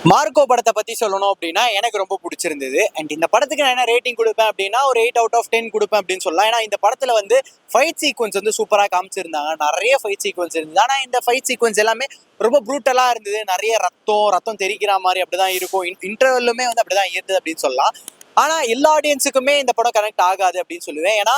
Marco படத்தை பத்தி சொல்லணும் அப்படின்னா எனக்கு ரொம்ப பிடிச்சிருந்தது. அண்ட் இந்த படத்துக்கு நான் என்ன ரேட்டிங் கொடுப்பேன் அப்படின்னா ஒரு 8/10 கொடுப்பேன் அப்படின்னு சொல்லலாம். ஏன்னா இந்த படத்துல வந்து ஃபைட் சீக்வன்ஸ் வந்து சூப்பரா காமிச்சிருந்தாங்க. நிறைய ஃபைட் சீக்வன்ஸ் இருந்தது. ஆனா இந்த ஃபைட் சீக்வன்ஸ் எல்லாமே ரொம்ப ப்ரூட்டலா இருந்தது. நிறைய ரத்தம் தெரிக்கிற மாதிரி அப்படிதான் இருக்கும். இன்டர்வல்லுமே வந்து அப்படிதான் இருந்தது அப்படின்னு சொல்லலாம். ஆனா எல்லா ஆடியன்ஸுக்குமே இந்த படம் கனெக்ட் ஆகாது அப்படின்னு சொல்லுவேன். ஏன்னா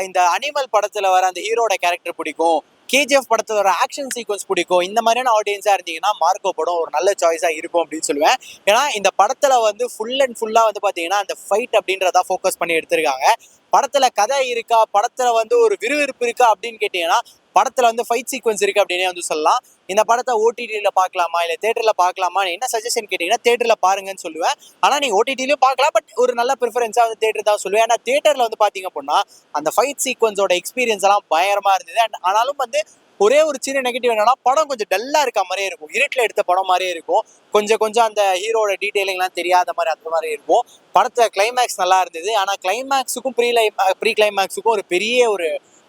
இந்த அனிமல் படத்துல வர அந்த ஹீரோட கேரக்டர் பிடிக்கும், கேஜிஎஃப் படத்துல ஒரு ஆக்ஷன் சீக்வன்ஸ் பிடிக்கும், இந்த மாதிரியான ஆடியன்ஸா இருந்தீங்கன்னா மார்க்கோ படம் ஒரு நல்ல சாய்ஸா இருக்கும் அப்படின்னு சொல்லுவேன். ஏன்னா இந்த படத்துல வந்து ஃபுல் அண்ட் ஃபுல்லா வந்து பாத்தீங்கன்னா அந்த ஃபைட் அப்படின்றத ஃபோக்கஸ் பண்ணி எடுத்திருக்காங்க. படத்துல கதை இருக்கா, படத்துல வந்து ஒரு விறுவிறுப்பு இருக்கா அப்படின்னு கேட்டீங்கன்னா படத்துல வந்து ஃபைட் சீக்வன்ஸ் இருக்கு அப்படின்னே வந்து சொல்லலாம். இந்த படத்தை ஓடிடியில பார்க்கலாமா இல்ல தியேட்டர்ல பார்க்கலாமா, என்ன சஜஷன் கேட்டீங்கன்னா தியேட்டர்ல பாருங்கன்னு சொல்லுவேன். ஆனா நீங்க ஓடிடிலயும் பார்க்கலாம், பட் ஒரு நல்ல ப்ரிஃபரன்ஸா வந்து தியேட்டர் தான் சொல்லுவேன். ஏன்னா தியேட்டர்ல வந்து பாத்தீங்க அப்படின்னா அந்த ஃபைட் சீக்வன்ஸோட எக்ஸ்பீரியன்ஸ் எல்லாம் பயங்கரமா இருந்தது. ஆனாலும் வந்து ஒரே ஒரு சின்ன நெகட்டிவ் என்னன்னா படம் கொஞ்சம் டல்லா இருக்க மாதிரியே இருக்கும், இருட்டில் எடுத்த படம் மாதிரியே இருக்கும். கொஞ்சம் அந்த ஹீரோட டீடைலிங்லாம் தெரியாத மாதிரி அந்த மாதிரி இருக்கும். படத்துல கிளைமேக்ஸ் நல்லா இருந்தது. ஆனா கிளைமேக்ஸுக்கும் ப்ரீ கிளைமேக்ஸுக்கும் ஒரு பெரிய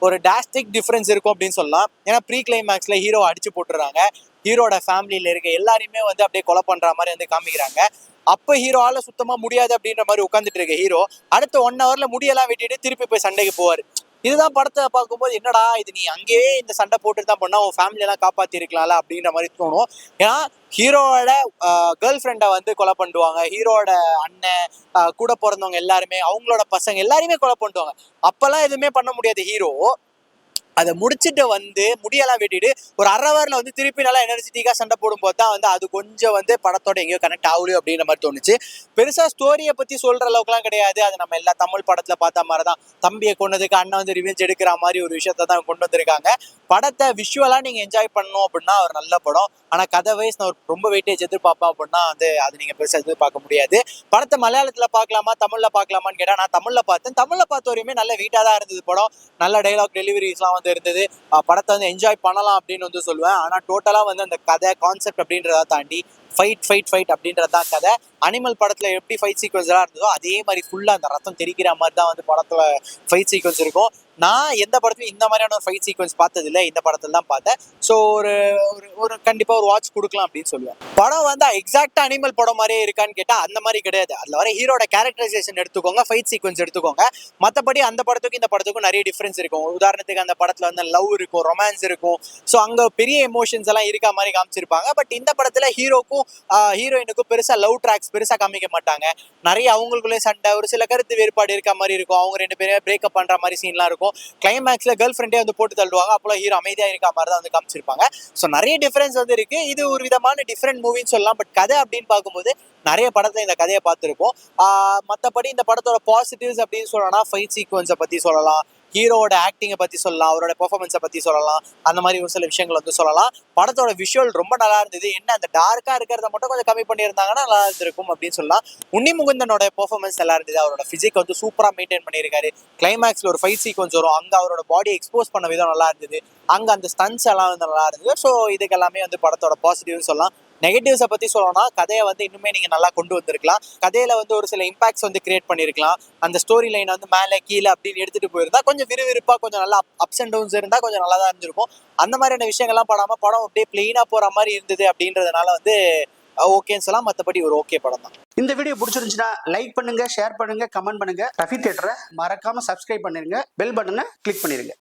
ஒரு டாஸ்டிக் டிஃபரன்ஸ் இருக்கும் அப்படின்னு சொல்லலாம். ஏன்னா ப்ரீ கிளைமேக்ஸ்ல ஹீரோ அடிச்சு போட்டுறாங்க. ஹீரோட ஃபேமிலியில இருக்க எல்லாரையுமே வந்து அப்படியே கொலை பண்ற மாதிரி வந்து காமிக்கிறாங்க. அப்ப ஹீரோவால சுத்தமா முடியாது அப்படின்ற மாதிரி உட்காந்துட்டு இருக்க ஹீரோ அடுத்த 1 ஹவர்ல முடியெல்லாம் வெட்டிட்டு திருப்பி போய் சண்டைக்கு போவாரு. இதுதான் படத்தை பார்க்கும்போது என்னடா இது, நீ அங்கேயே இந்த சண்டை போட்டுட்டு தான் பண்ணா உன் ஃபேமிலி எல்லாம் காப்பாத்தி இருக்கலாம்ல அப்படின்ற மாதிரி தோணும். ஏன்னா ஹீரோவோட கேர்ள் ஃப்ரெண்டை வந்து கொலை பண்ணுவாங்க, ஹீரோட அண்ணன் கூட பிறந்தவங்க எல்லாருமே, அவங்களோட பசங்க எல்லாருமே கொலை பண்ணுவாங்க. அப்பெல்லாம் எதுவுமே பண்ண முடியாது ஹீரோ. அதை முடிச்சுட்டு வந்து முடியெல்லாம் வெட்டிட்டு ஒரு 1/2 ஹவர்ல வந்து திருப்பி நல்லா எனர்ஜெட்டிக்கா சண்டை போடும்போது தான் வந்து அது கொஞ்சம் வந்து படத்தோட எங்கேயோ கனெக்ட் ஆகலையோ அப்படின்ற மாதிரி தோணுச்சு. பெருசா ஸ்டோரியை பத்தி சொல்ற அளவுக்குலாம் கிடையாது. அது நம்ம எல்லா தமிழ் படத்துல பார்த்த மாதிரிதான், தம்பியை கொன்னதுக்கு அண்ணன் வந்து ரிவெஞ்ச் எடுக்கிற மாதிரி ஒரு விஷயத்த தான் கொண்டு வந்திருக்காங்க. படத்தை விஷுவலா நீங்க என்ஜாய் பண்ணணும் அப்படின்னா ஒரு நல்ல படம். ஆனா கதை வைஸ் நான் ரொம்ப வெயிட்டேஜ் எதிர்பார்ப்பேன் அப்படின்னா வந்து அது நீங்க பெருசா எதிர்பார்க்க முடியாது. படத்தை மலையாளத்துல பார்க்கலாமா தமிழ்ல பார்க்கலாமான்னு கேட்டா நான் தமிழ்ல பார்த்தேன். தமிழ்ல பார்த்த வரையுமே நல்ல வெயிட்டா தான் இருந்தது படம். நல்ல டைலாக் டெலிவரிஸ்லாம் வந்து இருந்தது. படத்தை வந்து என்ஜாய் பண்ணலாம் அப்படின்னு வந்து சொல்லுவேன். ஆனா டோட்டலா வந்து அந்த கதை கான்செப்ட் அப்படின்றத தாண்டி ஃபைட் அப்படின்றதான் கதை. அனிமல் படத்துல எப்படி ஃபைட் சீக்வன்ஸ் எல்லாம் இருந்ததோ அதே மாதிரி ஃபுல்லா அந்த ரத்தம் தெரிக்கிற மாதிரி தான் வந்து படத்துல ஃபைட் சீக்வன்ஸ் இருக்கும். நான் எந்த படத்துலையும் இந்த மாதிரியான ஒரு ஃபைட் சீக்வன்ஸ் பார்த்தது இல்லை, இந்த படத்துல தான் பார்த்தேன். ஸோ ஒரு ஒரு கண்டிப்பா ஒரு வாட்ச் கொடுக்கலாம் அப்படின்னு சொல்லுவேன். படம் வந்து எக்ஸாக்டா அனிமல் படம் மாதிரியே இருக்கான்னு கேட்டா அந்த மாதிரி கிடையாது. அதுல வர ஹீரோட கேரக்டரைசேஷன் எடுத்துக்கோங்க, ஃபைட் சீக்வன்ஸ் எடுத்துக்கோங்க. மற்றபடி அந்த படத்துக்கும் இந்த படத்துக்கும் நிறைய டிஃபரன்ஸ் இருக்கும். உதாரணத்துக்கு அந்த படத்துல வந்து லவ் இருக்கும், ரொமான்ஸ் இருக்கும். ஸோ அங்க பெரிய எமோஷன்ஸ் எல்லாம் இருக்க மாதிரி காமிச்சிருப்பாங்க. பட் இந்த படத்துல ஹீரோக்கும் ஹீரோயினுக்கும் பெருசா லவ் ட்ராக்ஸ் பெருசா காமிக்க மாட்டாங்க. நிறைய அவங்களுக்குள்ளே சண்டை, ஒரு சில கருத்து வேறுபாடு இருக்க மாதிரி இருக்கும். அவங்க 2 பேரும் பிரேக்கப் பண்ற மாதிரி சீன்லாம் இருக்கும். கிளைமேக்ஸ்ல கேர்ள் ஃப்ரெண்டே வந்து போட்டு தள்ளுவாங்க. அப்போலாம் ஹீரோ அமைதியா இருக்க மாதிரி தான் வந்து காமிச்சிருப்பாங்க. ஸோ நிறைய டிஃபரன்ஸ் வந்து இருக்கு. இது ஒரு விதமான டிஃப்ரெண்ட் மூவின்னு சொல்லலாம். பட் கதை அப்படின்னு பார்க்கும்போது நிறைய படத்துல இந்த கதையை பார்த்துருப்போம். மற்றபடி இந்த படத்தோட பாசிட்டிவ்ஸ் அப்படின்னு சொல்லலாம், ஃபைட் சீக்வன்ஸை பத்தி சொல்லலாம், ஹீரோட ஆக்டிங்கை பத்தி சொல்லலாம், அவரோட பெர்ஃபார்மன்ஸை பத்தி சொல்லலாம். அந்த மாதிரி ஒரு சில விஷயங்கள் வந்து சொல்லலாம். படத்தோட விஷுவல் ரொம்ப நல்லா இருந்தது. என்ன அந்த டார்க்கா இருக்கிறத மட்டும் கொஞ்சம் கம்மி பண்ணியிருந்தாங்கன்னா நல்லா இருந்திருக்கும் அப்படின்னு சொல்லலாம். உன்னி முகுந்தனோட பெர்ஃபார்மன்ஸ் நல்லா இருந்தது. அவரோட பிசிக் வந்து சூப்பரா மெயின்டைன் பண்ணியிருக்காரு. கிளைமேக்ஸ்ல ஒரு ஃபைட் சீக்வன்ஸ் வரும், அங்க அவரோட பாடி எக்ஸ்போஸ் பண்ண விதம் நல்லா இருந்தது. அங்க அந்த ஸ்டன்ஸ் எல்லாம் வந்து நல்லா இருந்தது. ஸோ இதுக்கு எல்லாமே வந்து படத்தோட பாசிட்டிவ்னு சொல்லலாம். நெகட்டிவ்ஸை பத்தி சொல்லணும்னா கதையை வந்து இன்னுமே நீங்க நல்லா கொண்டு வந்திருக்கலாம். கதையில வந்து ஒரு சில இம்பாக்ட்ஸ் வந்து கிரியேட் பண்ணிருக்கலாம். அந்த ஸ்டோரி லைன் வந்து மேலே கீழே அப்படின்னு எடுத்துட்டு போயிருந்தா கொஞ்சம் விறுவிறுப்பா, கொஞ்சம் நல்லா அப்ஸ் அண்ட் டவுன்ஸ் இருந்தா கொஞ்சம் நல்லா தான் இருந்திருக்கும். அந்த மாதிரியான விஷயங்கள்லாம் படாம படம் அப்படியே பிளெயினா போற மாதிரி இருந்தது அப்படின்றதுனால வந்து ஓகேன்னு சொல்லலாம். மற்றபடி ஒரு ஓகே படம் தான். இந்த வீடியோ பிடிச்சிருந்துச்சுன்னா லைக் பண்ணுங்க, ஷேர் பண்ணுங்க, கமெண்ட் பண்ணுங்க. ரஃபி தியேட்டரை மறக்காம சப்ஸ்கிரைப் பண்ணிருங்க, பெல் பட்டனை கிளிக் பண்ணிருங்க.